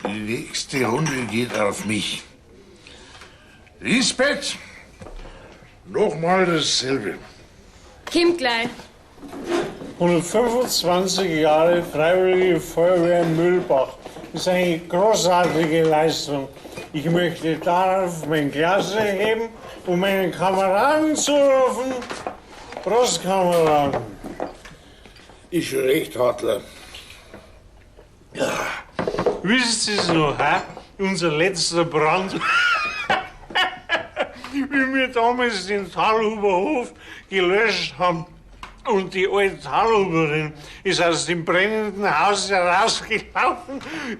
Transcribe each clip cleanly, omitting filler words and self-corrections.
Die nächste Runde geht auf mich. Lisbeth, nochmal dasselbe. Kommt gleich. 125 Jahre Freiwillige Feuerwehr Mühlbach ist eine großartige Leistung. Ich möchte darauf mein Glas erheben, um meinen Kameraden zu rufen. Prost, Kameraden. Ist schon recht, Hartler. Ja. Wisst ihr es noch, hä? Unser letzter Brand? Wie wir damals den Talhuber Hof gelöscht haben. Und die alte Talhuberin ist aus dem brennenden Haus herausgelaufen.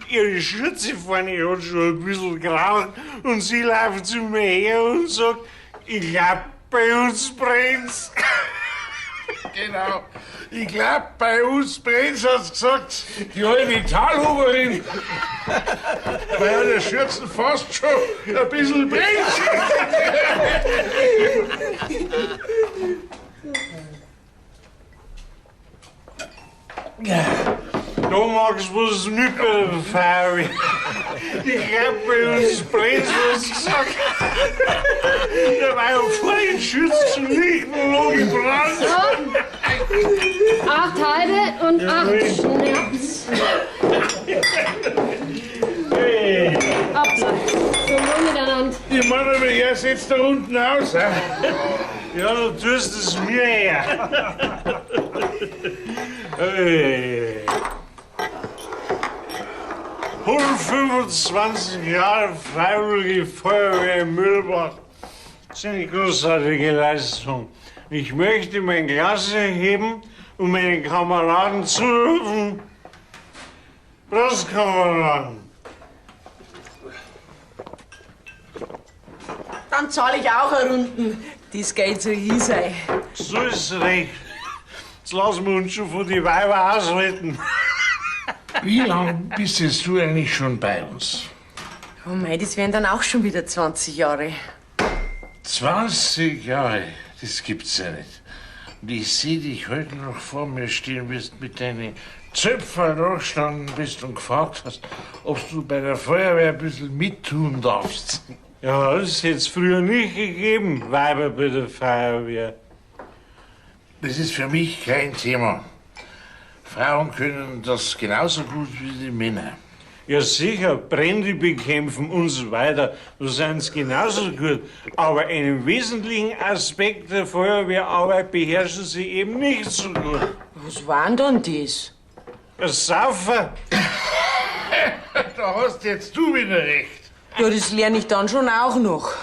Ihre Schürze vorne hat schon ein bisschen geraucht. Und sie läuft zu mir her und sagt, ich glaub, bei uns brennt's. Genau. Ich glaub, bei uns brennt's, hat's gesagt. Die alte Talhuberin. Weil der Schürzen fast schon ein bisschen brennt. Da magst du was mit bei der Feuerwehr. Ich glaub, bei uns brennt's, was gesagt. Da war ja vor den Schürzen lichtenloh gebrannt. So. 8 Halbe und 8 Schnaps. Hey. Hoppla. So wohl miteinander. Ich meine, aber er setzt da unten aus. He? Ja, du tust es mir her. Hey. 125 Jahre Freiwillige Feuerwehr in Mühlbach. Das ist eine großartige Leistung. Ich möchte mein Glas erheben, um meinen Kameraden zu rufen. Prost, Kameraden. Dann zahle ich auch eine Runden. Das geht so easy. So ist recht. Jetzt lassen wir uns schon von den Weibern aushalten. Wie lange bist jetzt du eigentlich schon bei uns? Oh mei, das wären dann auch schon wieder 20 Jahre. 20 Jahre? Das gibt's ja nicht. Und ich sehe dich heute noch vor mir stehen, wie du mit deinen Zöpfen durchgestanden bist und gefragt hast, ob du bei der Feuerwehr ein bisschen mittun darfst. Ja, das hätte es früher nicht gegeben, Weiber bei der Feuerwehr. Das ist für mich kein Thema. Frauen können das genauso gut wie die Männer. Ja sicher, Brände bekämpfen und so weiter, da sind sie genauso gut. Aber einen wesentlichen Aspekt der Feuerwehrarbeit beherrschen sie eben nicht so gut. Was war denn das? Das Saufen. Da hast jetzt du wieder recht. Ja, das lerne ich dann schon auch noch.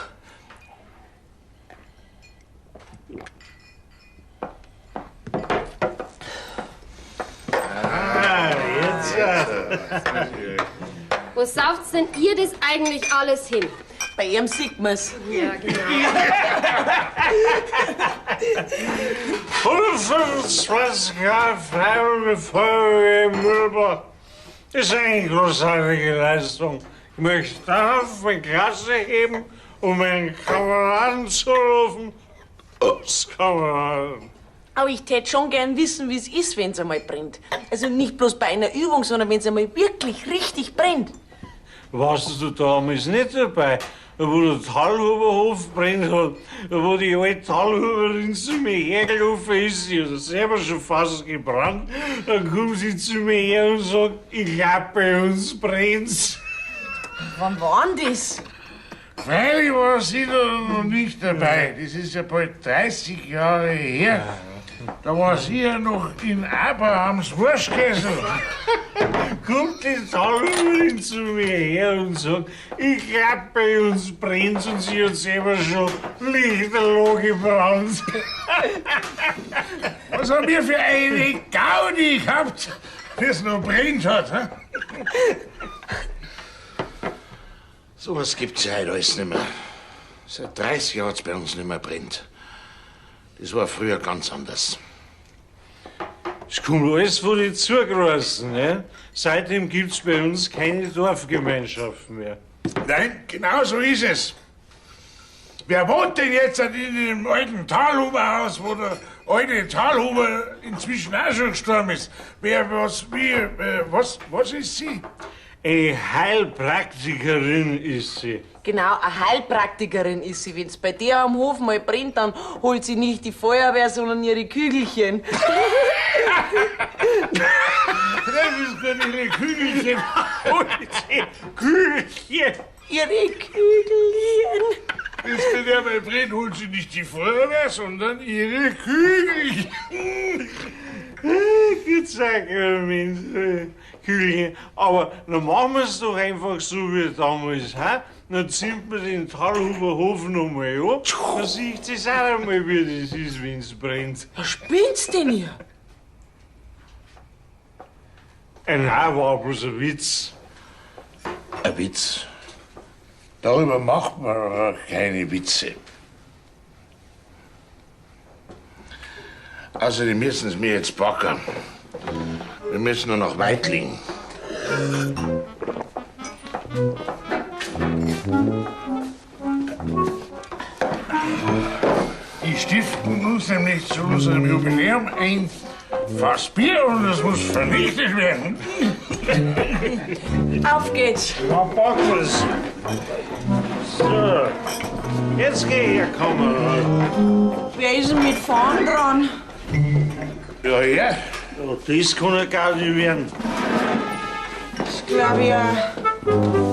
Jetzt. Wo sauft's denn ihr das eigentlich alles hin? Bei ihm sieht man's. Ja, genau. 125 Jahre Freiwillige Feuerwehr in Mühlbach. Das ist eine großartige Leistung. Ich möchte darauf mein Glas erheben, um meinen Kameraden zu rufen. Ups, Kameraden. Aber ich tät schon gern wissen, wie es ist, wenn's einmal brennt. Also nicht bloß bei einer Übung, sondern wenn's einmal wirklich richtig brennt. Warst du damals nicht dabei, wo der Talhuberhof brennt hat, wo die alte Talhuberin zu mir hergelaufen ist, sie hat selber schon fast gebrannt, dann kommt sie zu mir her und sagt, ich glaub, bei uns brennt's. Wann war denn das? Freilich war sie da noch nicht dabei. Das ist ja bald 30 Jahre her. Da war sie ja noch in Abrahams Wurstkessel. Kommt die Talhuberin zu mir her und sagt, ich glaub, bei uns brennt's, und sie hat selber schon lichterloh gebrannt. Was haben wir für eine Gaudi gehabt, das noch brennt hat? He? So was gibt's ja heute alles nicht mehr. Seit 30 Jahren hat's bei uns nicht mehr brennt. Das war früher ganz anders. Es kommt alles von den Zugereisten, ne? Seitdem gibt's bei uns keine Dorfgemeinschaften mehr. Nein, genau so ist es. Wer wohnt denn jetzt in dem alten Talhuberhaus, wo der alte Talhuber inzwischen auch schon gestorben ist? Was ist sie? Eine Heilpraktikerin ist sie. Genau, eine Heilpraktikerin ist sie. Wenn's bei der am Hof mal brennt, dann holt sie nicht die Feuerwehr, sondern ihre Kügelchen. Das ist gar nicht ein Kügelchen. Kügelchen. Ihre Kügelchen. Ist denn der bei brennt, holt sie nicht die Feuerwehr, sondern ihre Kügelchen. Gut sagen, Mensch, Kügelchen. Aber dann machen wir's doch einfach so wie damals, ha? Dann ziehen wir den Talhuber Hof nochmal an. Dann sehe ich das auch einmal, wie das ist, wenn's brennt. Was spinnst denn ihr? Nein, war bloß ein Witz. Ein Witz? Darüber macht man doch keine Witze. Außerdem müssen es mir jetzt packen. Wir müssen nur nach Weitlingen. Die stiften uns nämlich zu unserem Jubiläum ein Fass Bier und es muss vernichtet werden. Auf geht's. Dann packen wir's. So, jetzt geh her, Kamerad. Wer ist denn mit vorn dran? Ja, ja. Ja, das kann ja gar nicht werden. Das glaub ich auch.